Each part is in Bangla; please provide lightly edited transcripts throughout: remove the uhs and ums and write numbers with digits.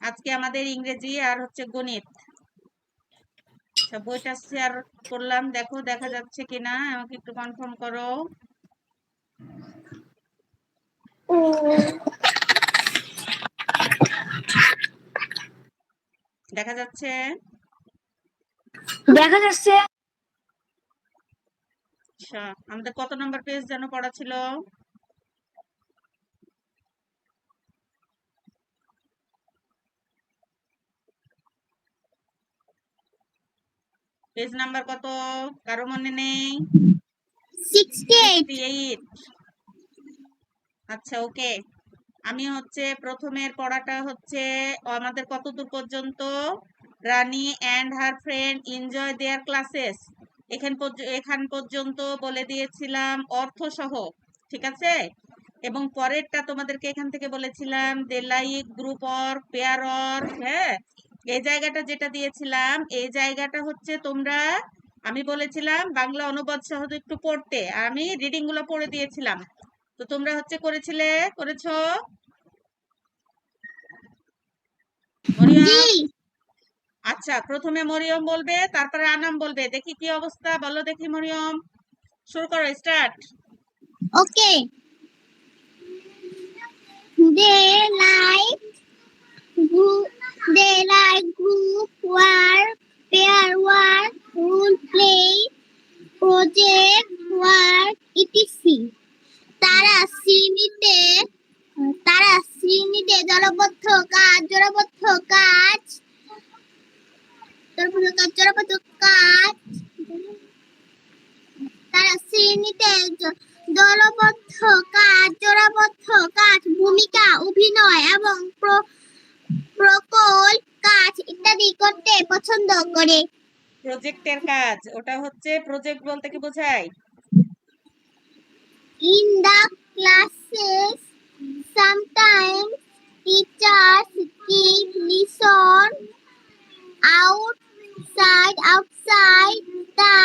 আজকে আমাদের ইংরেজি আর হচ্ছে গণিত। বইটা শেয়ার করলাম, দেখো দেখা যাচ্ছে কিনা আমাকে একটু কনফার্ম করো। দেখা যাচ্ছে? দেখা যাচ্ছে। আচ্ছা, আমাদের কত নম্বর পেজ যেন পড়া ছিল? পেজ নাম্বার কত কারো মনে নেই? 68। আচ্ছা, ওকে। আমি হচ্ছে প্রথমের পড়াটা হচ্ছে আমাদের কতদূর পর্যন্ত? Rani and her friend enjoy their classes, এখান পর্যন্ত বলে দিয়েছিলাম অর্থ সহ, ঠিক আছে। এবং পরেরটা তোমাদেরকে এখান থেকে বলেছিলাম they like group or pair or, হ্যাঁ। এই জায়গাটা যেটা দিয়েছিলাম, এই জায়গাটা হচ্ছে তোমরা, আমি বলেছিলাম বাংলা অনুবাদ সহ একটু পড়তে, আর আমি রিডিং গুলো পড়ে দিয়েছিলাম। তো তোমরা হচ্ছে করেছো? মরিয়ম? আচ্ছা, প্রথমে মরিয়ম বলবে, তারপরে আনাম বলবে। দেখি কি অবস্থা, বলো দেখি মরিয়ম। শুরু করো, start. Okay. They like group work, pair work, role play, project work, etc. তারা শ্রেণীতে দলবদ্ধ কাজ, জোড়াবদ্ধ কাজ, তারা শ্রেণীতে দলবদ্ধ কাজ, জোড়াবদ্ধ কাজ, ভূমিকা, অভিনয় এবং প্রকল্প কাজ ইত্যাদি করতে পছন্দ করে। প্রজেক্টের কাজ, ওটা হচ্ছে প্রজেক্ট বলতে কি বোঝায়? In the classes, sometimes teachers keep lesson outside the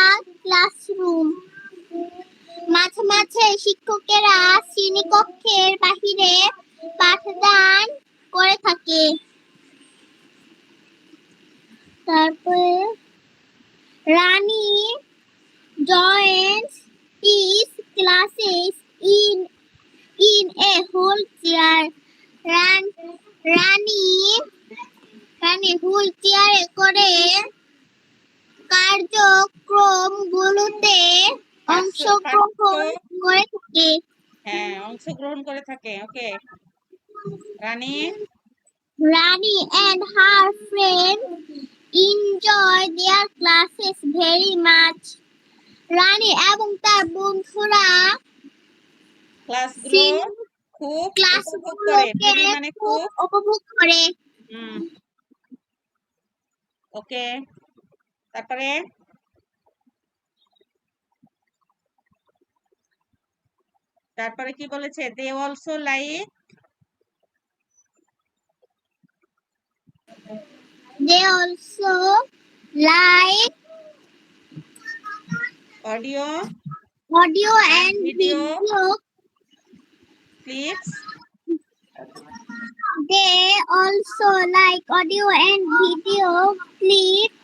classroom. মাঝে মাঝে শিক্ষকেরা শ্রেণীকক্ষের বাহিরে পাঠদান করে থাকে। তারপরে রানী joins these classes in a wheelchair. Rani wheel চেয়ারে করে কার্যক্রমগুলোতে অংশগ্রহণ করে থাকে। হ্যাঁ, অংশগ্রহণ করে থাকে। ওকে। রানী and her friend enjoy their classes very much. রানী এবং তার বন্ধুরা ক্লাসগুলো খুব উপভোগ করে। ভেরি মানে খুব উপভোগ করে। ওকে, তারপরে কি বলেছে? They also like, audio and video clips. They also like audio and video clips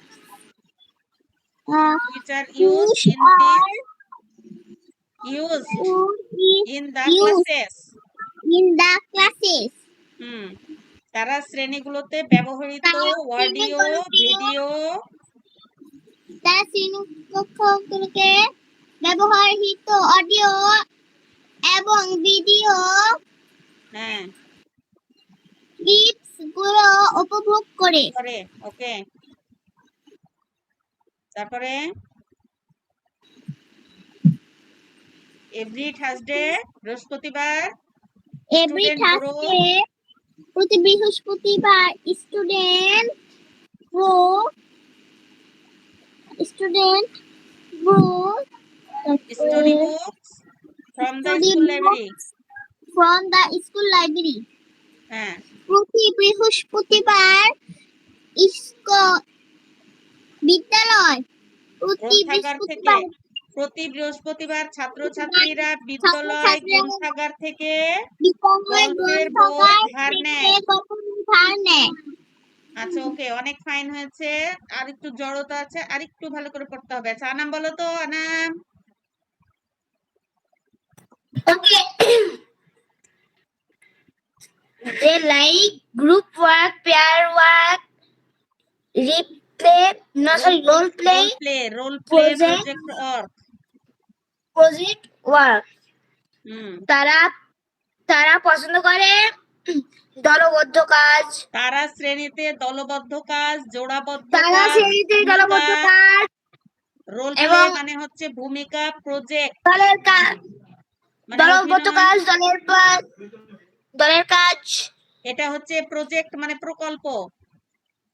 Which are used in the classes. তারা শ্রেণীগুলোতে ব্যবহৃত অডিও, ভিডিও, তারা শ্রেণীকক্ষগুলোকে ব্যবহৃত অডিও এবং ভিডিও ক্লিপস গুলো উপভোগ করে। ওকে। তারপরে এভরি থার্সডে, বৃহস্পতিবার, প্রতি বৃহস্পতিবার student story books from the school library. হ্যাঁ, প্রতি বৃহস্পতিবার বিদ্যালয় প্রতি বৃহস্পতিবার ছাত্রছাত্রীরা বিদ্যালয় গ্রন্থাগার থেকে গল্পের বই ধার নেয়। আচ্ছা ওকে, অনেক ফাইন হয়েছে। আর একটু জড়তা আছে, আর একটু ভালো করে পড়তে হবে। আচ্ছা আনাম বলো তো, Anam. Okay. They like group work, pair work, replay, no sorry, role play, role play, project, project work. project work. Hmm. তারা তারা পছন্দ করে দলবদ্ধ কাজ। তারা শ্রেণীতে দলবদ্ধ কাজ, জোড়াবদ্ধ তারা কাজ, শ্রেণীতে ভূমিকা। দলবদ্ধ কাজ রোল প্লে এবং মানে হচ্ছে ভূমিকা, প্রজেক্ট দলের কাজ, মানে দলবদ্ধ অভিনয়। কাজ, দলের কাজ, এটা হচ্ছে প্রজেক্ট মানে প্রকল্প।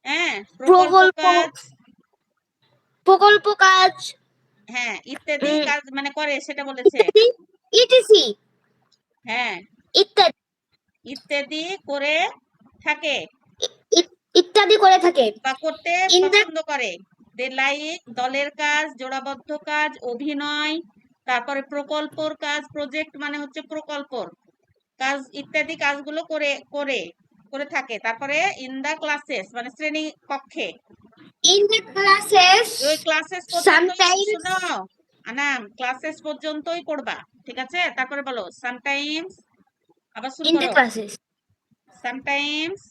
হ্যাঁ, প্রকল্প প্রকল্প, কাজ। প্রকল্প কাজ, হ্যাঁ, ইত্যাদি উম, কাজ মানে করে সেটা বলেছে। ইত্যাদি, ইটিসি, হ্যাঁ, ইত্যাদি, ইত্যাদি করে থাকে ইত্যাদি করে থাকে। বা করতে ইন দ্য পছন্দ করে। দে লাইক দলের কাজ, জোড়াবদ্ধ কাজ, অভিনয়, তারপরে প্রকল্পর কাজ, প্রজেক্ট মানে হচ্ছে প্রকল্পর কাজ, ইত্যাদি কাজগুলো করে করে করে থাকে। তারপরে ইন দা ক্লাসেস মানে শ্রেণী কক্ষে। in the classes ওই ক্লাসেস পর্যন্তই sometimes শোনো আনাম, ক্লাসেস পর্যন্তই পড়বা, ঠিক আছে? তারপরে বলো সামটাইমস, আবার শুরু in the করো। classes sometimes.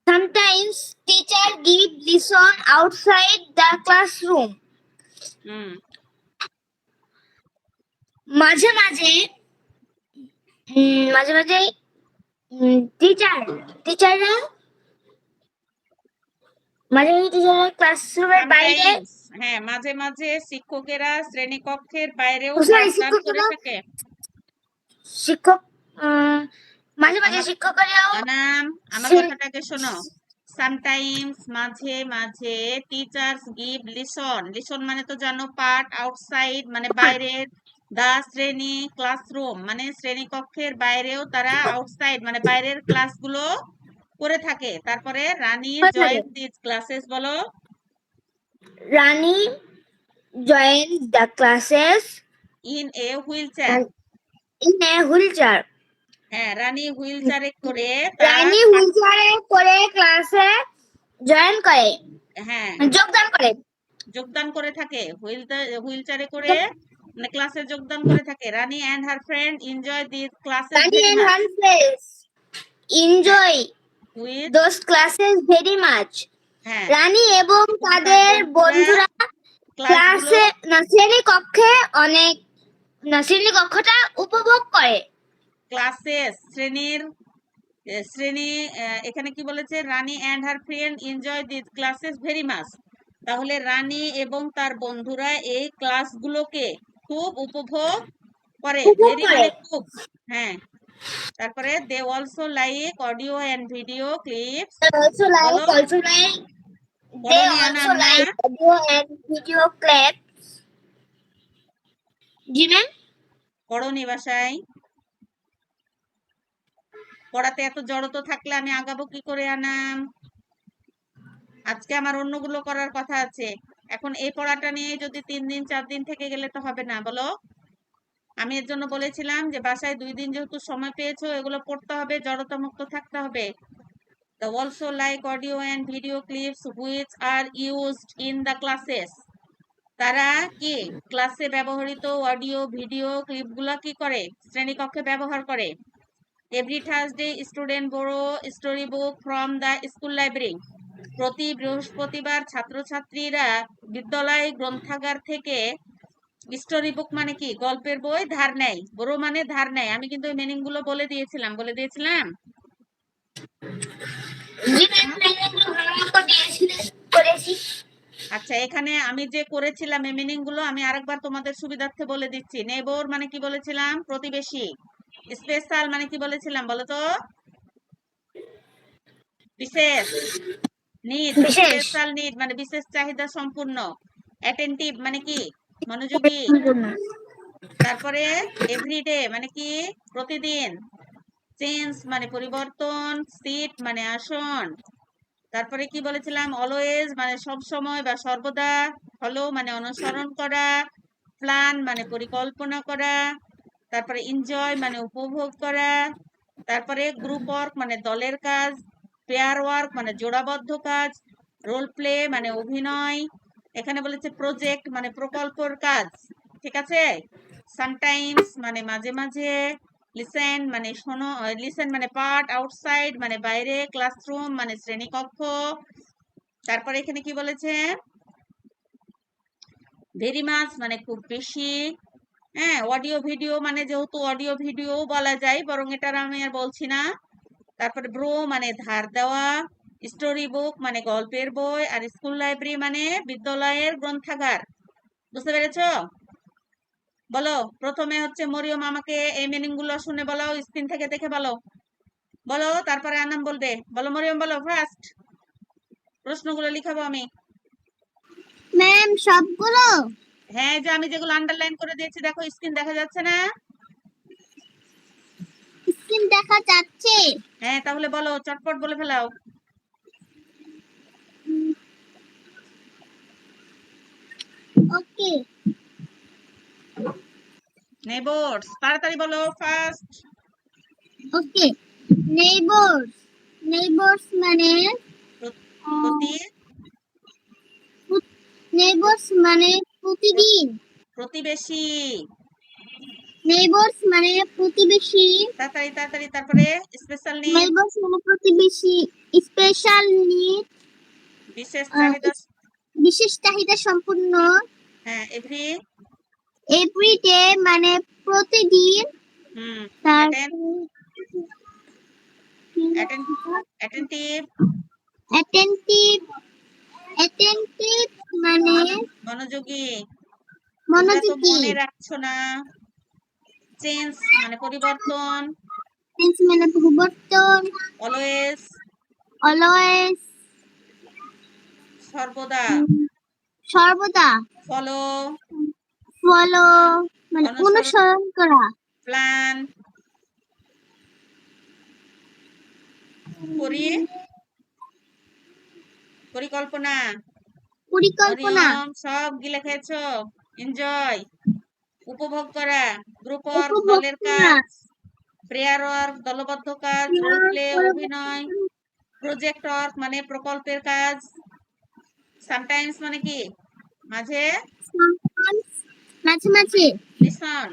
sometimes teacher give lesson outside the classroom. হুম। মাঝে মাঝে মাঝে মাঝে টিচাররা মাঝে মাঝে টিচাররা ক্লাসরুমের বাইরে, সামটাইমস হ্যাঁ, মাঝে মাঝে শিক্ষকেরা শ্রেণীকক্ষের বাইরেও সরি পাঠদান করে শিক্ষকেরা, থাকে। শিক্ষক মাঝে মাঝে আমার শিক্ষকেরাও আনাম, আমার শ্রে- কথাটাকে শোনো। সামটাইমস মাঝে মাঝে টিচার্স গিভ লিসন, লিসন মানে তো জানো পাঠ, আউটসাইড মানে বাইরের, দা শ্রেণী, ক্লাসরুম মানে শ্রেণীকক্ষের বাইরেও তারা আউটসাইড মানে বাইরের ক্লাসগুলো করে থাকে। তারপরে রানী করে থাকে। জয়েন দিস ক্লাসেস বলো। রানী joins the classes in a wheel chair. in a wheelchair. হ্যাঁ, রানী হুইল চেয়ারে করে তার রানী হুইলচেয়ারে করে ক্লাসে জয়েন করে, হ্যাঁ যোগদান করে। যোগদান করে থাকে, হুইল চেয়ারে করে মানে ক্লাসে যোগদান করে থাকে। Rani and her friend enjoy this classes Rani very and much. her friends হ্যাঁ, enjoy with those classes very much. হ্যাঁ, রানী এবং এবং তার তাদের বন্ধুরা ক্লাসগুলো ক্লাসে শ্রেণীকক্ষে অনেক শ্রেণীকক্ষটা উপভোগ করে। ক্লাসেস শ্রেণীর শ্রেণী এখানে কি বলেছে, Rani and her friend enjoy this classes very much. তাহলে রানী এবং তার বন্ধুরা এই ক্লাসগুলোকে খুব উপভোগ করে। উপভোগ ভেরি করে। মানে খুব। হ্যাঁ, তারপরে they also like audio and video clips বলো। Also like they পড়নি also আনাম না? like audio and video clips. জি ম্যাম। পড়নি বাসায়? পড়াতে এত জড়তা থাকলে আমি আগাবো কি করে আনাম? আজকে আমার অন্যগুলো করার কথা আছে। এখন এই পড়াটা নিয়ে যদি 3 দিন 4 দিন থেকে গেলে তো হবে না বলো। আমি এর জন্য বলেছিলাম যে বাসায় 2 দিন যেহেতু সময় পেয়েছো এগুলো পড়তে হবে, জড়তা মুক্ত থাকতে হবে। The also like audio and video clips which are used in the classes. তারা কি ক্লাসে ব্যবহৃত অডিও ভিডিও ক্লিপগুলো কি করে শ্রেণীকক্ষে ব্যবহার করে। Every Thursday student borough story book from the school library. প্রতি বৃহস্পতিবার ছাত্রছাত্রীরা বিদ্যালয় গ্রন্থাগার থেকে স্টোরি বুক মানে কি গল্পের বই ধার নেয়। বোরো মানে ধার নেয়। আমি কিন্তু ওই মিনিং গুলো বলে দিয়েছিলাম। জি ম্যাম, মেনুগুলো ভালো মতো করেছি। আচ্ছা, এখানে আমি যে করেছিলাম এই মিনিং গুলো আমি আরেকবার তোমাদের সুবিধার্থে বলে দিচ্ছি। নেইবার মানে কি বলেছিলাম, প্রতিবেশী। স্পেশাল মানে কি বলেছিলাম বলো তো, বিশেষ। নিড, বিশেষ স্পেশাল নিড মানে বিশেষ চাহিদা সম্পূর্ণ। অ্যাটেন্টিভ মানে কি মনোযোগী। তারপরে এভরিডে মানে কি প্রতিদিন। চেঞ্জ মানে পরিবর্তন। সিট মানে আসন। তারপরে কি বলেছিলাম, অলওয়েজ মানে সব সময় বা সর্বদা। ফলো মানে অনুসরণ করা। প্ল্যান মানে পরিকল্পনা করা। তারপরে এনজয় মানে উপভোগ করা। তারপরে গ্রুপ ওয়ার্ক মানে দলের কাজ। পেয়ার ওয়ার্ক মানে জোড়াবদ্ধ কাজ, রোল প্লে মানে অভিনয়, এখানে বলেছে প্রজেক্ট মানে প্রকল্পর কাজ, ঠিক আছে। সামটাইমস মানে মাঝে মাঝে, লিসেন মানে শোনো, লিসেন মানে পাঠ, আউটসাইড মানে বাইরে, ক্লাসরুম মানে শ্রেণীকক্ষ। তারপরে এখানে কি বলেছে, ভেরি মাচ মানে খুব বেশি, হ্যাঁ। অডিও ভিডিও মানে যেহেতু অডিও ভিডিও বলা যায়, বরং এটার আমি আর বলছি না। তারপরে ব্রো মানে ধার দেওয়া, স্টোরি বুক মানে গল্পের বই, আর স্কুল লাইব্রেরি মানে বিদ্যালয়ের গ্রন্থাগার। বুঝতে পেরেছো? বলো, প্রথমে হচ্ছে মরিয়ম আমাকে এই মিনিং গুলো শুনে বলো, স্ক্রিন থেকে দেখে বলো, বলো, তারপরে আনাম বলবে। বলো মরিয়ম, বলো ফার্স্ট, প্রশ্নগুলো লিখাবো আমি। ম্যাম সবগুলো? হ্যাঁ, এই যে আমি যেগুলো আন্ডারলাইন করে দিয়েছি দেখো, স্ক্রিন দেখা যাচ্ছে না? স্ক্রিন দেখা যাচ্ছে। হ্যাঁ, তাহলে বলো, চটপট বলে ফেলাও। ওকে। নেইবারস, তাড়াতাড়ি বলো ফার্স্ট। ওকে, নেইবারস। নেইবারস মানে প্রতি, নেইবারস মানে প্রতিদিন। প্রতিবেশী। নেইবারস মানে প্রতিবেশী। তাড়াতাড়ি তাড়াতাড়ি, তারপরে স্পেশাল নিড, নেইবারস মানে প্রতিবেশী। স্পেশাল নিড বিশেষ চাহিদা। বিশেষ চাহিদা সম্পন্ন। হ্যাঁ, এভরি, এভরিডে মানে প্রতিদিন। অ্যাটেন, তারপর অ্যাটেন্টিভ, অ্যাটেন্টিভ। অ্যাটেন্টিভ মানে মনোযোগী। তোমরা তো মনোযোগী। মনে রাখছো না। চেঞ্জ মানে পরিবর্তন। চেঞ্জ মানে পরিবর্তন। অলওয়েজ, অলওয়েজ সর্বদা। সর্বদা। ফলো, ফলো মানে অনুসরণ। অনুসরণ করা। প্ল্যান, পরিকল্পনা। পরিকল্পনা। মরিয়ম সব গিলে খেয়েছো। এনজয়, উপভোগ করা। গ্রুপ ওয়ার্ক উপভোগ দলের করা। কাজ, প্রেয়ার ওয়ার্ক দলবদ্ধ কাজ, রোল প্লে অভিনয়, প্রজেক্ট ওয়ার্ক মানে প্রকল্পের কাজ, সামটাইমস মানে কি মাঝে, মাঝে মাঝে। লিসন,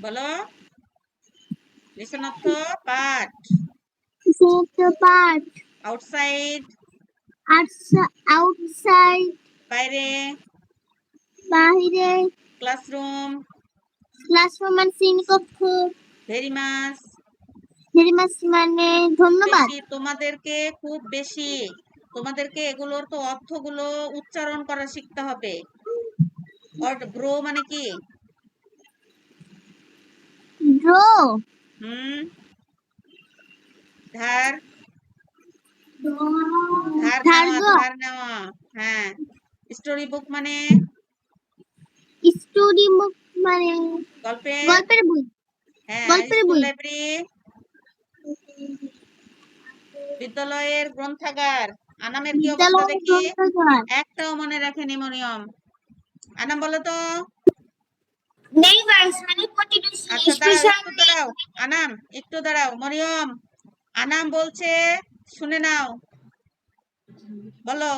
বলো, লিসন অর্থ পাঠ, পার্ট। আউটসাইড আউটসাইড বাইরে, বাহিরে। ক্লাসরুম, ক্লাসরুম মানে শ্রেণীকক্ষ। ভেরি মাচ ভেরি মাচ মানে ধন্যবাদ। বেশি, তোমাদেরকে খুব বেশি। তোমাদেরকে এগুলোর তো অর্থগুলো উচ্চারণ করা শিখতে হবে। ব্রো মানে কি, ড্র। ধার, ধার ধার নেওয়া, দেওয়া। ধার নেওয়া। হ্যাঁ, স্টোরি বুক মানে স্টোরি বুক মানে গল্পের, গল্পের বই। হ্যাঁ। আর গল্পের স্কুল বই। লাইব্রেরি বিদ্যালয়ের গ্রন্থাগার। আনামের কি অবস্থা বিদ্যালয়ের দেখি, গ্রন্থাগার। একটাও মনে রাখেনি মরিয়ম। আনাম বলো তো। নেইবারস মানে প্রতিবেশী। আচ্ছা দাঁড়াও, স্পেশাল একটু দাঁড়াও। আনাম একটু দাঁড়াও। মরিয়ম, আনাম বলছে, শুনে নাও, বলো।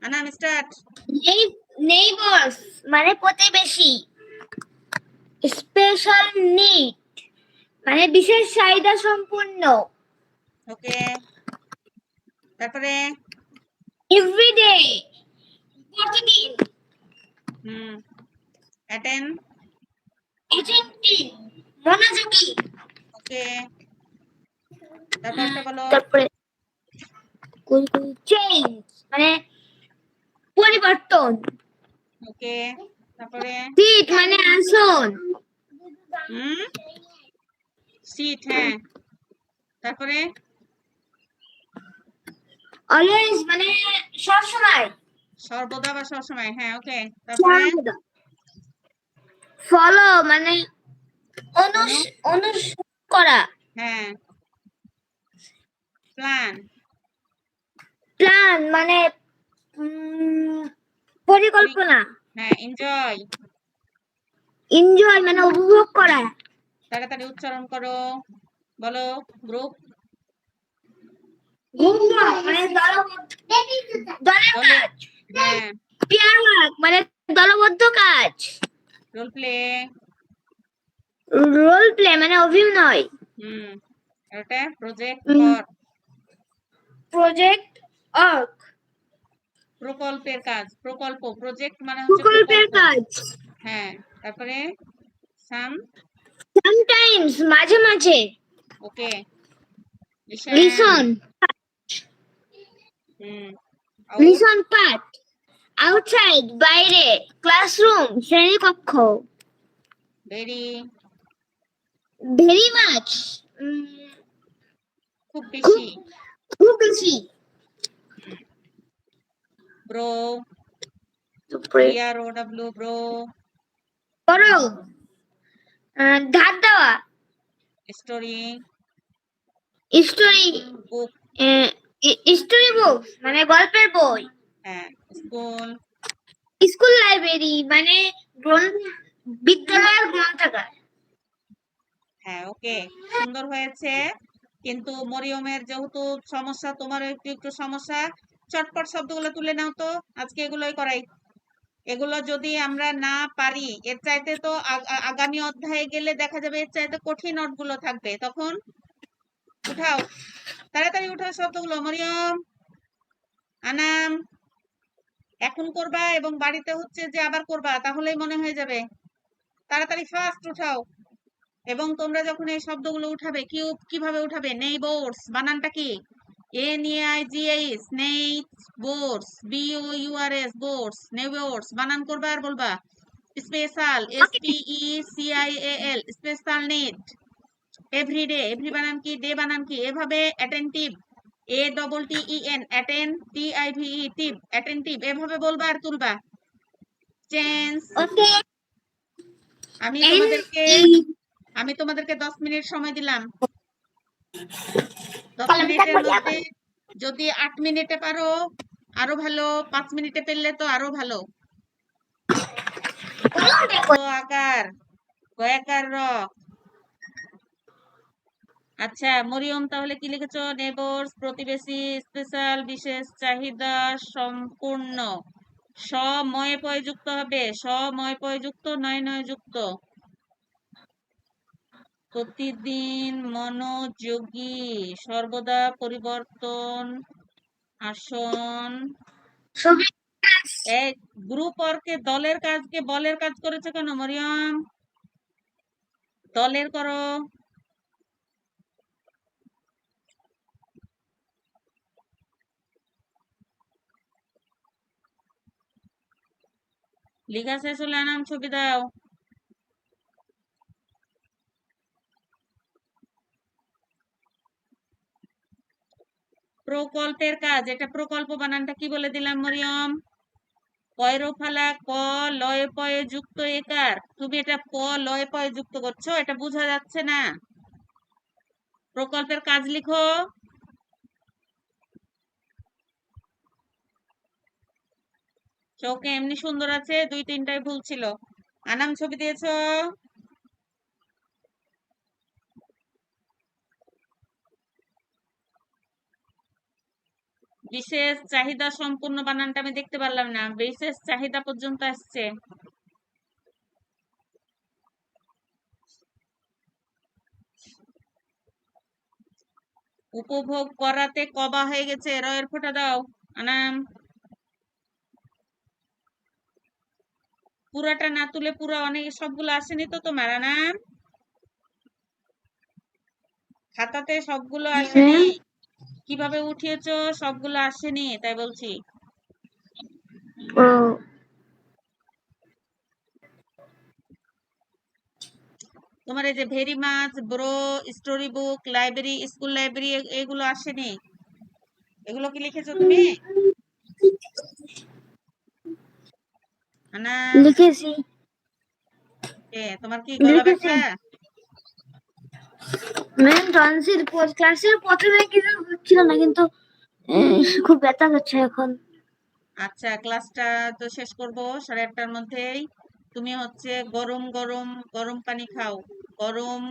আনাম স্টার্ট। নেইবারস মানে প্রতিবেশী। স্পেশাল নিড মানে বিশেষ চাহিদা সম্পন্ন। ওকে, তারপরে এভরিডে প্রতিদিন। অ্যাটেন, এজেন্টিভ মনোযোগী। ওকে, তারপরটা বলো। তারপরে চেঞ্জ মানে পরিবর্তন। ওকে, তারপরে সিট মানে আসন। সিট, হ্যাঁ। তারপরে অলওয়েজ মানে সবসময়। সর্বদা বা সবসময়, হ্যাঁ। ওকে, তারপরে ফলো মানে অনুসরণ করা। হ্যাঁ। প্ল্যান, প্ল্যান মানে পরিকল্পনা। হ্যাঁ। এনজয়, এনজয় মানে উপভোগ করা। তাড়াতাড়ি উচ্চারণ করো, বলো গ্রুপ। মানে দলের দলে কাজ। হ্যাঁ, পেয়ার ওয়ার্ক মানে দলবদ্ধ কাজ। Role play. রোল প্লে মানে অভিনয়। ওটা প্রজেক্ট কর। প্রজেক্ট ওয়ার্ক প্রকল্পের কাজ, প্রকল্প, প্রজেক্ট মানে হচ্ছে প্রকল্পের প্রকল্প। কাজ। হ্যাঁ, তারপরে সাম, সামটাইমস মাঝে মাঝে। ওকে, লিসন আউট, লিসন পাঠ। আউটসাইড বাইরে। ক্লাসরুম শ্রেণীকক্ষ। ভেরি, ভেরি মাচ খুব বেশি। খুব বেশি। Bro, BROW, bro. বড়। ধার দেওয়া। Story story book, story book মানে গল্পের বই। হ্যাঁ, স্কুল, স্কুল লাইব্রেরি মানে বিদ্যালয়ের গ্রন্থাগার। হ্যাঁ, ওকে, সুন্দর হয়েছে। কিন্তু মরিয়মের যেহেতু সমস্যা, তোমারও একটু একটু সমস্যা, চটপট শব্দগুলো তুলে নাও তো, আজকে এগুলোই করাই। এগুলো যদি আমরা না পারি, এর চাইতে তো আগামী অধ্যায়ে গেলে দেখা যাবে এর চাইতে কঠিন নোটগুলো থাকবে, তখন উঠাও, তাড়াতাড়ি উঠাও শব্দগুলো। মরিয়ম, আনাম, এখন করবা এবং বাড়িতে হচ্ছে যে আবার করবা, তাহলেই মনে হয়ে যাবে। তাড়াতাড়ি ফাস্ট উঠাও। এবং তোমরা যখন এই শব্দগুলো উঠাবে, কিভাবে উঠাবে? নেইবারস বানানটা কি? NAIGS, নেইটস, বোর্ডস, BOURS, বোর্ডস, নেইবারস বানান করবা আর বলবা। Special, SPECIAL, special need. Everyday, every বানান কি? ডে বানান কি? এভাবে অ্যাটেন্টিভ, ATTEN, অ্যাটেন, TIVE, টিভ, অ্যাটেন্টিভ, এভাবে বলবা আর তুলবা। চেঞ্জ। ওকে আমি তোমাদেরকে 10 মিনিট সময় দিলাম। 10 মিনিটের মধ্যে যদি 8 মিনিটে পারো আরো ভালো, 5 মিনিটে পেলে তো আরো ভালো। আকার, কয়াকার র। আচ্ছা মরিয়ম, তাহলে কি লিখেছো? নেইবারস, প্রতিবেশী, স্পেশাল, বিশেষ চাহিদা সম্পূর্ণ। সময়ে পয়যুক্ত হবে, সময় পয়যুক্ত, নয় নয় যুক্ত। প্রতিদিন, মনোযোগী, সর্বদা, পরিবর্তন, আসন। এই গ্রুপ ওয়ার্কে দলের কাজকে বলের কাজ করেছে কেন মরিয়ম? দলের করো। লিখা শেষ হলে আনাম ছবি দাও। প্রকল্পের কাজ, এটা প্রকল্প বানানটা কি বলে দিলাম মরিয়ম? পয়রোফালা, ক লয়ে পয়ে যুক্ত একার। তুমি এটা ক লয়ে পয়ে যুক্ত করছো, এটা বোঝা যাচ্ছে না। প্রকল্পের কাজ লিখো। চোখে এমনি সুন্দর আছে, 2-3টাই ভুল ছিল। আনাম ছবি দিয়েছো? বিশেষ চাহিদা সম্পূর্ণ বানানটা আমি দেখতে পারলাম না, বিশেষ চাহিদা পর্যন্ত আসছে। উপভোগ করাতে কবা হয়ে গেছে, রয়ের ফোঁটা দাও আনাম। পুরাটা না তুলে পুরা অনেক সবগুলো আসেনি তো তোমার আনাম, খাতাতে সবগুলো আসেনি। কিভাবে উঠিয়েছো? সবগুলো আসেনি, তাই বলছি। তোমার এই যে very much, bro, story book, library, school library, এগুলো আসেনি। এগুলো কি লিখেছো তুমি? আনাম, লিখেছি তোমার কি গলা ব্যথা? ম্যাম টনসিল ক্লাসের প্রথমে কিছু হচ্ছিল না, কিন্তু খুব ব্যথা হচ্ছে এখন। আচ্ছা ক্লাসটা তো শেষ করবো 8:30টার মধ্যেই। তুমি হচ্ছে গরম গরম গরম পানি খাও। গরম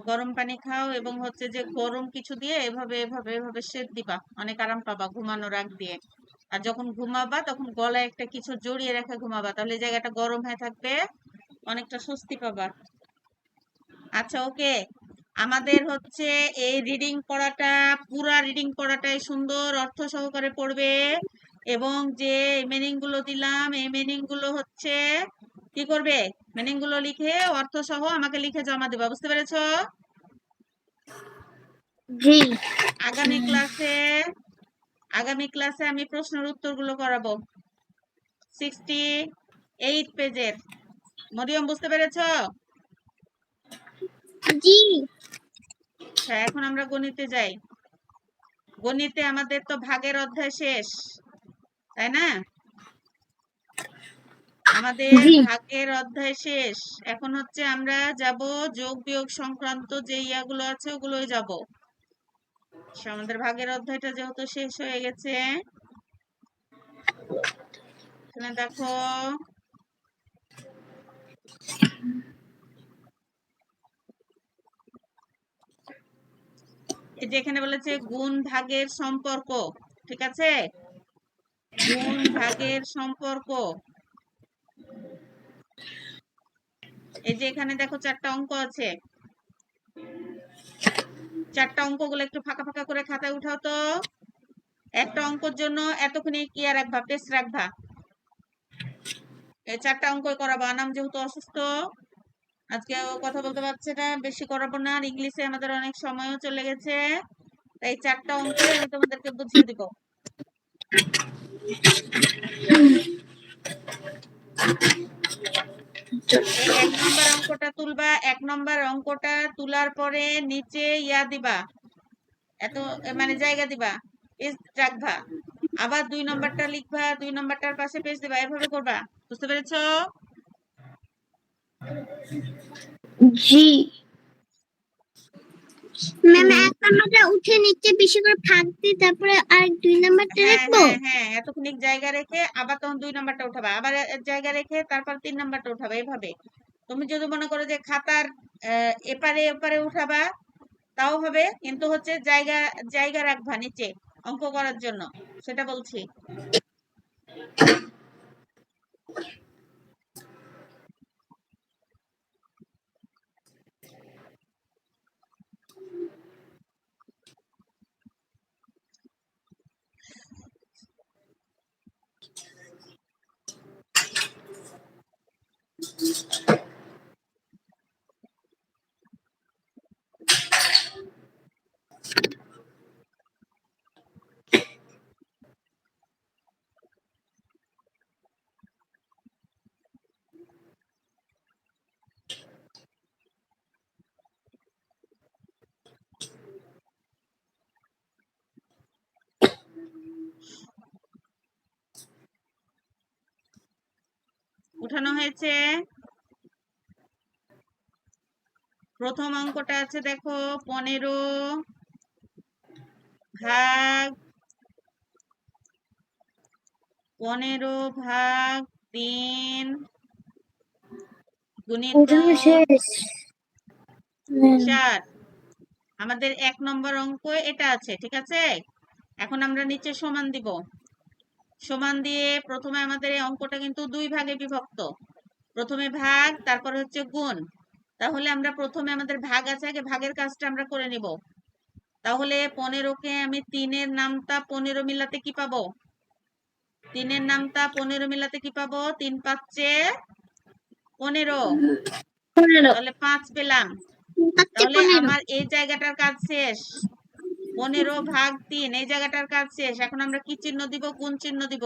গরম পানি খাও এবং হচ্ছে যে গরম কিছু দিয়ে এভাবে এভাবে এভাবে সেঁক দিবা, অনেক আরাম পাবা ঘুমানোর আগ দিয়ে। আর যখন ঘুমাবা তখন গলায় একটা কিছু জড়িয়ে রেখে ঘুমাবা, তাহলে এই জায়গাটা গরম হয়ে থাকবে, অনেকটা স্বস্তি পাবা। আচ্ছা ওকে, আমাদের হচ্ছে এই রিডিং পড়াটা, পুরা রিডিং পড়াটাই সুন্দর অর্থ সহকারে পড়বে, এবং যে মিনিং গুলো দিলাম এই মিনিং গুলো হচ্ছে কি করবে, মিনিং গুলো লিখে অর্থ সহ আমাকে লিখে জমা দিবা, বুঝতে পেরেছো? জি আগামী ক্লাসে আমি প্রশ্নের উত্তরগুলো করাবো 68 পেজের। মরিয়ম বুঝতে পেরেছো? জি আচ্ছা এখন আমরা গণিতে যাই। গণিতে আমাদের তো ভাগের অধ্যায় শেষ, তাই না? আমাদের জি ভাগের অধ্যায় শেষ। এখন হচ্ছে আমরা যাব যোগ বিয়োগ সংক্রান্ত যে ইয়াগুলো আছে ওগুলোই যাব। আমাদের ভাগের অধ্যায়টা যেহেতু শেষ হয়ে গেছে, এখানে দেখো এই যে এখানে বলেছে গুণ ভাগের সম্পর্ক, ঠিক আছে? গুণ ভাগের সম্পর্ক। এই যে এখানে দেখো 4টা অঙ্ক আছে, 4টা অঙ্কগুলো একটু ফাঁকা ফাঁকা করে খাতায় উঠাও তো। একটা অঙ্কের জন্য এতক্ষণ ইয়া রাখবা, পেস্ট রাখবা। এই 4টা অঙ্কই করাবো। আনাম যেহেতু অসুস্থ আজকে ও কথা বলতে পারছে না, বেশি করাবো না। আর ইংলিশে আমাদের অনেক সময়ও চলে গেছে, তাই 4টা অঙ্কই আমি তোমাদেরকে বুঝিয়ে দিব। এই 1 নম্বর অঙ্কটা তুলবা, 1 নম্বর অঙ্কটা তোলার পরে নিচে ইয়া দিবা, এত মানে জায়গা দিবা, পেজ রাখবা। আবার 2 নম্বরটা লিখবা, 2 নম্বরটার পাশে পেজ দিবা, এভাবে করবা, বুঝতে পেরেছো? জি ম্যাম, 1 নাম্বারটা উঠে নিচে বেশি করে ফাঁক দিয়ে তারপরে আর 2 নাম্বারটা হ্যাঁ রাখবো। হ্যাঁ হ্যাঁ, এতক্ষণিক জায়গা রেখে আবার তখন 2 নাম্বারটা উঠাবা, আবার জায়গা রেখে তারপর 3 নাম্বারটা উঠাবা, এভাবে। তুমি যদি মনে করো যে খাতার এপারে ওপারে উঠাবা তাও হবে, কিন্তু হচ্ছে জায়গা জায়গা রাখবা নিচে অঙ্ক করার জন্য, সেটা বলছি। উঠানো হয়েছে। প্রথম অঙ্কটা আছে দেখো, 15 ভাগ 3 গুণিত উঠানো শেষ 4। আমাদের 1 নম্বর অঙ্ক এটা আছে, ঠিক আছে? এখন আমরা নিচে সমান দিব, সমান দিয়ে প্রথমে আমাদের এই অঙ্কটা কিন্তু 2 ভাগে বিভক্ত, প্রথমে ভাগ তারপর হচ্ছে গুণ। তাহলে আমরা প্রথমে আমাদের ভাগ আছে, আগে ভাগের কাজটা আমরা করে নিব। তাহলে 15কে আমি 3-এর নামতা 15 মিলাতে কি পাবো? 3-এর নামতা 15 মিলাতে কি পাবো? 3 5 15, 15 তাহলে 5 পেলাম। তাহলে আমার এই জায়গাটার কাজ শেষ। 15 ভাগ 3 এই জায়গাটার কাজ শেষ। এখন আমরা কি চিহ্ন দিব? গুণ চিহ্ন দিব।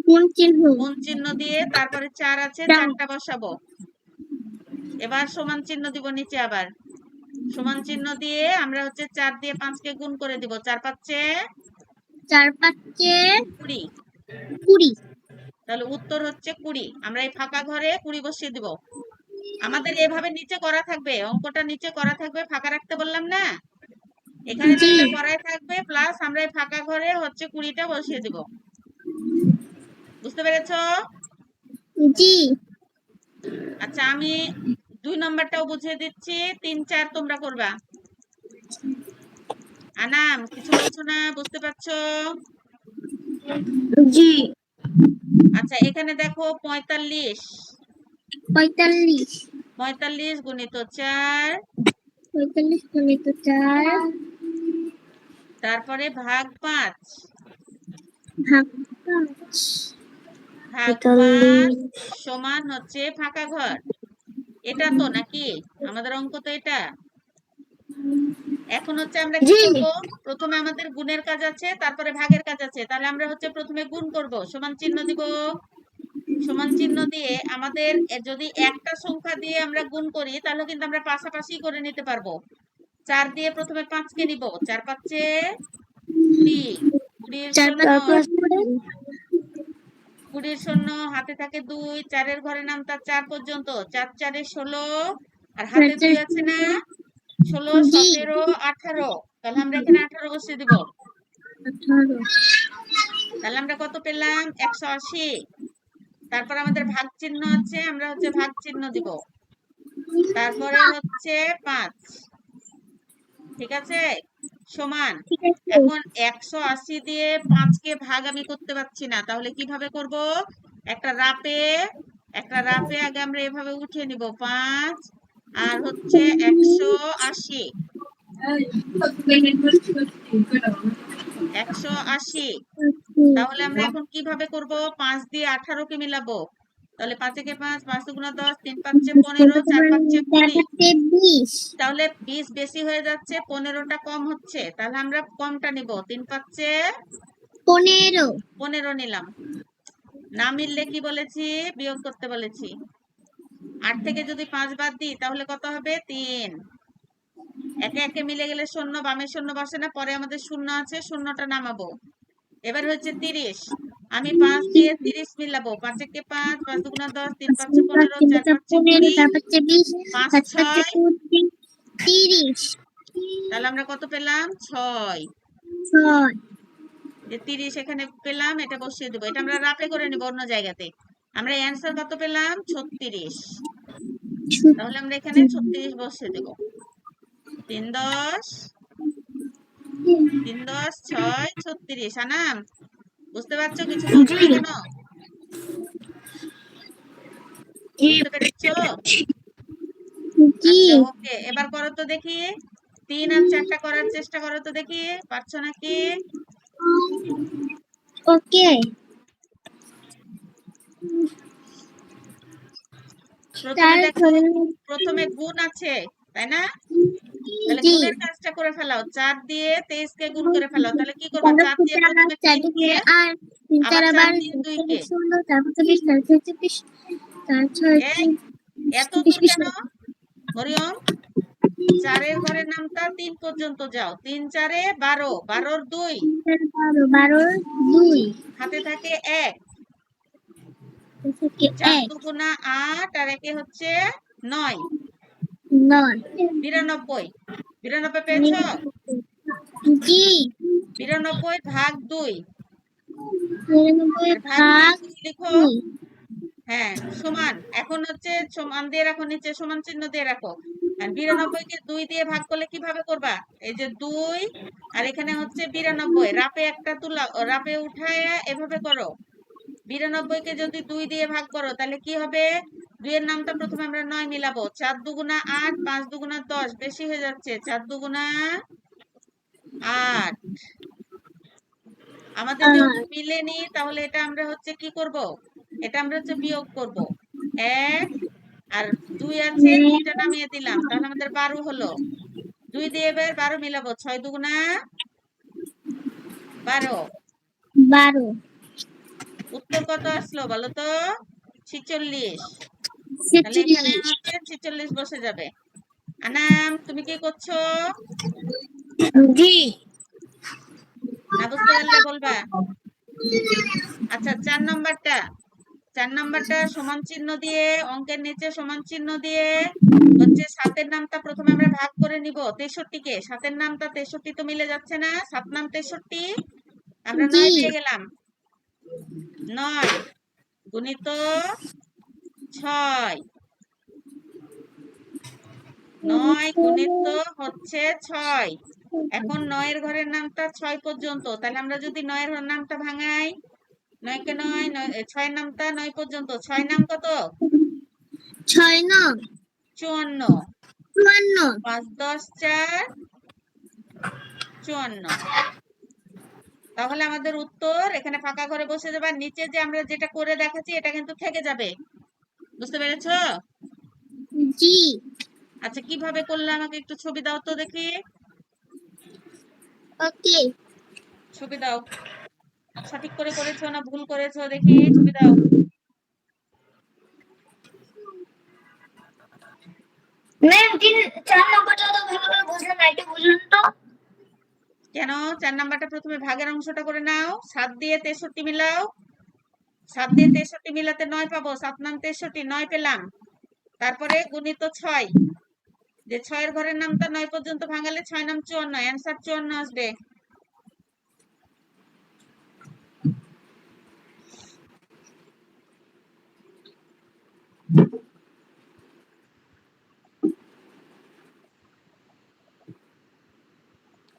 কোন চিহ্ন? গুণ চিহ্ন দিয়ে তারপরে 4 আছে, 4টা বসাবো। এবার সমান চিহ্ন দিব নিচে, আবার সমান চিহ্ন দিয়ে আমরা হচ্ছে 4 দিয়ে 5কে গুণ করে দিব। 4 5 4 5 20, 20। তাহলে উত্তর হচ্ছে 20। আমরা এই ফাঁকা ঘরে 20 বসিয়ে দিব। আমাদের এভাবে নিচে করা থাকবে, অঙ্কটা নিচে করা থাকবে, ফাঁকা রাখতে বললাম না? এখানে জি নিচে করাই থাকবে, প্লাস আমরা এই ফাঁকা ঘরে হচ্ছে 20টা বসিয়ে দিব। বুঝতে পেরেছো? জি আচ্ছা আমি 2 নাম্বারটাও বুঝিয়ে দিচ্ছি, 3 4 তোমরা করবা। আনাম কিছু বলছো না, বুঝতে পারছো? জি। আচ্ছা এখানে দেখো 45 45 45 গুণিত 4, 45 গুণিত 4 তারপরে ভাগ 5, ভাগ 5 ভাগ 5 45 সমান হচ্ছে ফাঁকা ঘর। এটা তো নাকি আমাদের অঙ্ক তো এটা। এখন হচ্ছে আমরা কি জি। করব, প্রথমে আমাদের গুণের কাজ আছে, তারপরে ভাগের কাজ আছে। তাহলে আমরা হচ্ছে প্রথমে গুণ করব, সমান চিহ্ন দিব। সমান চিহ্ন দিয়ে আমাদের যদি একটা সংখ্যা দিয়ে আমরা গুণ করি তাহলে কিন্তু আমরা পাশাপাশি করে নিতে পারবো। 4 দিয়ে প্রথমে 5 কে নিব, 4 5 20, 20 4 শূন্য, 5 20 শূন্য, হাতে থাকে 2, 4 এর ঘরে নামতা 4 পর্যন্ত, 4 4 16, আর হাতে 2 আছে না, 16 জি 17 18। তাহলে আমরা এখানে 18 বসিয়ে দিব। 18 তাহলে আমরা কত পেলাম, 180। তারপর আমাদের ভাগ চিহ্ন আছে, আমরা হচ্ছে ভাগ চিহ্ন দিব। তারপরে হচ্ছে 5, ঠিক আছে, সমান। ঠিক আছে এখন 180 দিয়ে 5 কে ভাগ আমি করতে পারছি না, তাহলে কিভাবে করব, একটা রাপে আগে আমরা এভাবে উঠিয়ে নিব 5 আর হচ্ছে 180, 180। তাহলে আমরা এখন কিভাবে করব, 5 দিয়ে 18 কে মিলাবো। তাহলে 5 একে 5, 5 দুগুণা 10, 3 5 15, 4 5 20। 20 তাহলে 20 বেশি হয়ে যাচ্ছে, 15টা কম হচ্ছে, তাহলে আমরা কমটা নিব। 3 5 15 15 নিলাম। না মিললে কি বলেছি, বিয়োগ করতে বলেছি। 8 থেকে যদি 5 বাদ দিই তাহলে কত হবে, 3। একে একে মিলে গেলে শূন্য, বামে শূন্য বসে না, পরে আমাদের শূন্য আছে, শূন্যটা নামাবো। এবার হচ্ছে 30, আমি 5 দিয়ে 30 মিলাবো। 5 একে 5, 5 দুগুণা 10, 3 5 15, 4 5 20, 5 6। 30 তাহলে আমরা কত পেলাম, 6। 6 যে 30 এখানে পেলাম, এটা বসিয়ে দেবো। এটা আমরা রাপে করে নিব অন্য জায়গাতে। আমরা অ্যান্সার কত পেলাম, 36। তাহলে আমরা এখানে 36 বসিয়ে দেব। 3 10, 3 10 6 36। আনাম বুঝতে পারছো, কিছু বলছো জি। না কেন, জি। বুঝতে পেরেছো? জি আচ্ছা ওকে, এবার করো তো দেখি, 3 আর 4টা করার চেষ্টা করো তো দেখি, পারছো নাকি? ওকে প্রথমে তার দেখো, প্রথমে গুণ আছে তাই না, তাহলে জি গুণের কাজটা করে ফেলাও। 4 দিয়ে 23 কে গুণ করে ফেলাও। তাহলে কি করবে, 4 4 দিয়ে ফুটা প্রথমে 3 কে, আর 3 আবার 4 4 আবার দিয়ে 2 কে। 16 তারপর 24 তারপর 24 তার 6 এই এত দূর কেন হরিওম, 4 এর ঘরের নামটা 3 পর্যন্ত যাও। 3 4 12, 12 2, 12 2 হাতে থাকে 1, থেকে 4 1 দুগুণা 8 আর একে হচ্ছে 9, 9 92। 92 পেয়েছো? জি 92 ভাগ 2, 99 আর ভাগ দিয়ে ভাগ 2 লিখো। 2 হ্যাঁ সমান, এখন হচ্ছে সমান দিয়ে রাখো, নিচে সমান চিহ্ন দিয়ে রাখো। আর 92 কে 2 দিয়ে ভাগ করলে কিভাবে করবা, এই যে 2 আর এখানে হচ্ছে 92, রাপে একটা তুলা, রাপে উঠায় এভাবে করো। 92 কে যদি 2 দিয়ে ভাগ করো তাহলে কি হবে, 2 এর নামটা প্রথমে আমরা 9 মিলাবো। 4 দুগুণা 8, 5 দুগুণা 10, বেশি হয়ে যাচ্ছে, 4 দুগুণা 8। আমাদের যেহেতু মিলেনি তাহলে এটা আমরা হচ্ছে কি করব, এটা আমরা হচ্ছে বিয়োগ করব। 1 আর 2 আছে, 2টা নামিয়ে দিলাম, তাহলে আমাদের 12 হলো। 2 দিয়ে এবার 12 মিলাবো, 6 দুগুণা 12। 12 উত্তর কত আসলো বলো তো, 46। তাহলে এখানে 46 হচ্ছে 46 বসে যাবে। আনাম তুমি কি করছো, জি। না বুঝতে পারলে বলবা। আচ্ছা 4 নাম্বারটা সমান চিহ্ন দিয়ে, অঙ্কের নিচে সমান চিহ্ন দিয়ে হচ্ছে 7 এর নামটা প্রথমে আমরা ভাগ করে নিব 63 কে। 7 এর নামটা 63 তো মিলে যাচ্ছে না, 7 নাম 63, আমরা জি 9 পেয়ে গেলাম। 9 গুণিত 6, 9 গুণিত হচ্ছে 6। এখন 9 এর ঘরের নামটা 6 পর্যন্ত, তাহলে আমরা যদি 9 এর নামটা ভাঙাই, 9 কে 9, 6 এর নামটা 9 পর্যন্ত, 6 নাম কত? 6 নং 54। 54। 5 10 4 54। তাহলে আমাদের উত্তর এখানে ফাঁকা ঘরে বসে যাবে, আর নিচে যে আমরা যেটা করে দেখাচ্ছি এটা কিন্তু থেকে যাবে। বুঝতে পেরেছো? জি। আচ্ছা, কিভাবে করলে আমাকে একটু ছবি দাও তো দেখি। ওকে ছবি দাও। সঠিক করে করেছো না ভুল করেছো দেখি, ছবি দাও। ম্যাম 4 নম্বরটা তো ভালো করে বুঝলাম না, একটু বুঝুন তো। কেন? 4 নাম্বারটা প্রথমে ভাগের অংশটা করে নাও। 7 দিয়ে 63 মিলাও। 7 দিয়ে 63 মিলাতে 9 পাবো। 7 নাম 63, 9 পেলাম। তারপরে গুণিত 6, যে 6 এর ঘরের নামটা 9 পর্যন্ত ভাঙালে 6 নাম 54, অ্যান্সার 54 আসবে।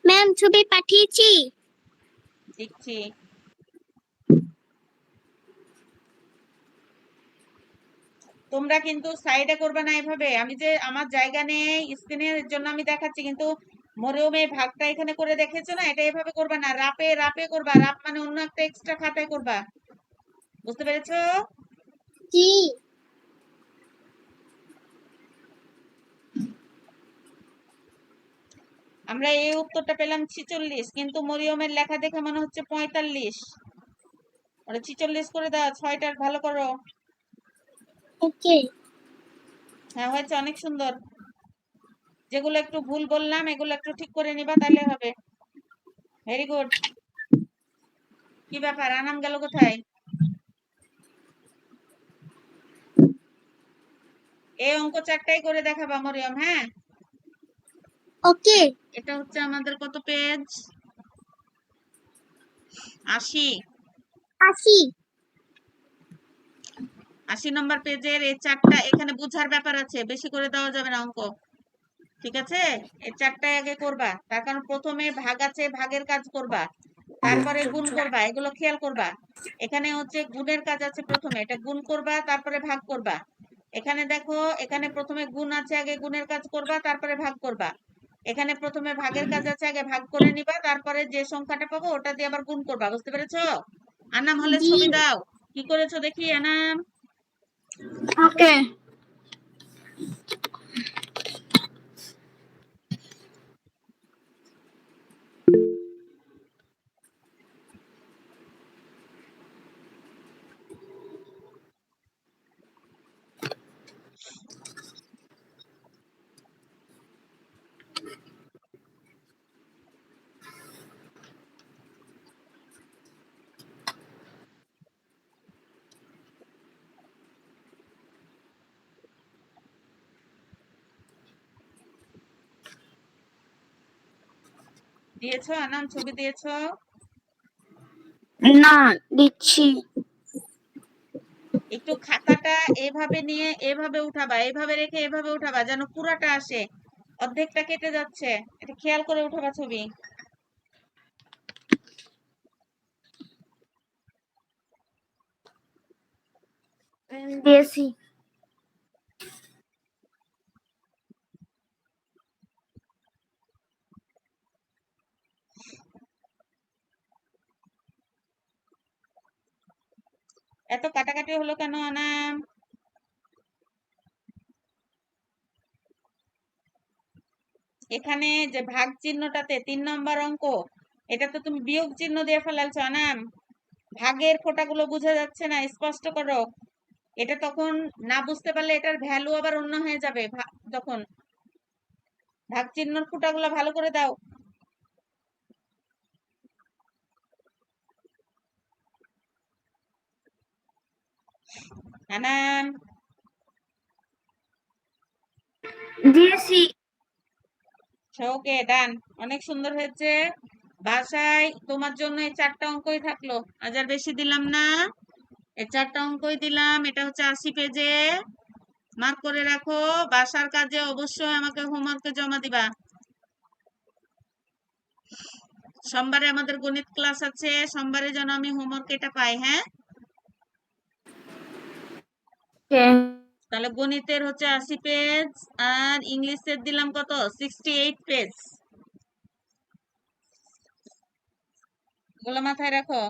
ম্যাম ছবি পাঠিয়েছি। দেখছি। তোমরা কিন্তু সাইডে করবে না এভাবে। আমি যে আমার জায়গা নেই স্ক্রিনের জন্য আমি দেখাচ্ছি, কিন্তু মরিয়মে ভাগটা এখানে করে দেখেছো না, এটা এভাবে করবে না, রাপে রাপে করবা। রাপ মানে অন্য একটা এক্সট্রা খাতায় করবা। বুঝতে পেরেছো? জি। আমরা এই উত্তরটা পেলাম 46, কিন্তু মরিয়মের লেখা দেখে মনে হচ্ছে 45। ওটা 46 করে দাও, 6টার ভালো করো। ওকে হ্যাঁ, হয়েছে, অনেক সুন্দর। যেগুলো একটু ভুল বললাম এগুলো একটু ঠিক করে নিবা, তাহলে হবে। Very good. কি ব্যাপার, আনাম গেল কোথায়? এই অঙ্ক 4টাই করে দেখাবা মরিয়ম, হ্যাঁ? ওকে এটা হচ্ছে আমাদের কত পেজ? 80। 80। 80 নম্বর পেজের এই 4টা এখানে বুঝার ব্যাপার আছে, বেশি করে দেওয়া যাবে না অঙ্ক। ঠিক আছে? এই 4টাই আগে করবা, তার কারণ প্রথমে ভাগ আছে, ভাগের কাজ করবা, তারপরে গুণ করবা, এগুলো খেয়াল করবা। এখানে হচ্ছে গুণের কাজ আছে, প্রথমে এটা গুণ করবা, তারপরে ভাগ করবা। এখানে দেখো, এখানে প্রথমে গুণ আছে, আগে গুণের কাজ করবা, তারপরে ভাগ করবা। এখানে প্রথমে ভাগের কাজ আছে, আগে ভাগ করে নিবা, তারপরে যে সংখ্যাটা পাবো ওটা দিয়ে আবার গুণ করবা। বুঝতে পেরেছো? আনাম হলে জি। ছবি দাও। কি করেছো দেখি আনাম? ওকে দিয়েছো আনাম, ছবি দিয়েছো? না, দিচ্ছি। একটু খাতাটা এভাবে নিয়ে এভাবে উঠাবা, এভাবে রেখে এভাবে উঠাবা, যেন পুরাটা আসে। অর্ধেকটা কেটে যাচ্ছে, এটা খেয়াল করে উঠাবা ছবি। দিয়েছি। এত কাটাকাটি হলো কেন আনাম? এখানে যে ভাগ চিহ্নটাতে 3 নম্বর অঙ্ক, এটা তো তুমি বিয়োগ চিহ্ন দিয়ে ফেলালছো আনাম। ভাগের ফোঁটাগুলো বোঝা যাচ্ছে না, স্পষ্ট করো। এটা তখন না বুঝতে পারলে এটার ভ্যালু আবার অন্য হয়ে যাবে। যখন ভাগ চিহ্নর ফোঁটাগুলো ভালো করে দাও আনাম। দিয়েছি। ওকে, ডান, অনেক সুন্দর হয়েছে। বাসায় তোমার জন্য এই 4টা অঙ্কই থাকলো, আজ আর বেশি দিলাম না। এই 4টা অঙ্কই দিলাম। এটা হচ্ছে 80 পেজে মার্ক করে রাখো, বাসার কাজে অবশ্যই আমাকে হোমওয়ার্কে জমা দিবা। সোমবারে আমাদের গণিত ক্লাস আছে, সোমবারে যেন আমি হোমওয়ার্ক এটা পাই। হ্যাঁ, তাহলে গণিতের হচ্ছে 80 পেজ, আর ইংলিশের দিলাম কত, 68 পেজ। এগুলো মাথায় রাখো।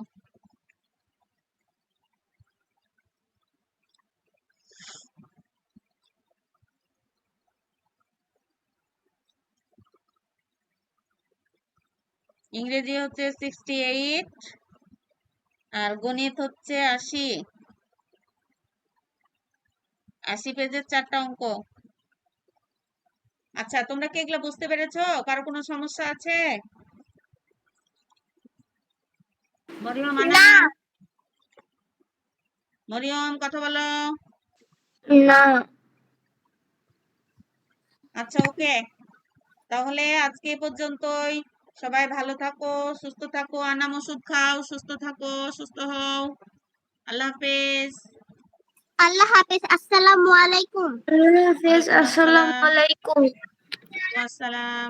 ইংরেজি হচ্ছে 68, আর গণিত হচ্ছে 80। 80 পেজের 4টা অঙ্ক। আচ্ছা, তোমরা কি এগুলো বুঝতে পেরেছো? কারো কোনো সমস্যা আছে? মরিয়ম, আনা, মরিয়ম, কথা বলো। না। আচ্ছা, ওকে, তাহলে আজকে এ পর্যন্তই। সবাই ভালো থাকো, সুস্থ থাকো, আনাম ওষুধ খাও, সুস্থ থাকো, সুস্থ হও। আল্লাহ হাফেজ। আল্লাহ হাফেজ। আসসালামু আলাইকুম। আল্লাহ হাফেজ। ওয়ালাইকুম আসসালামু আসসালাম। আলাইকুম। আসসালাম।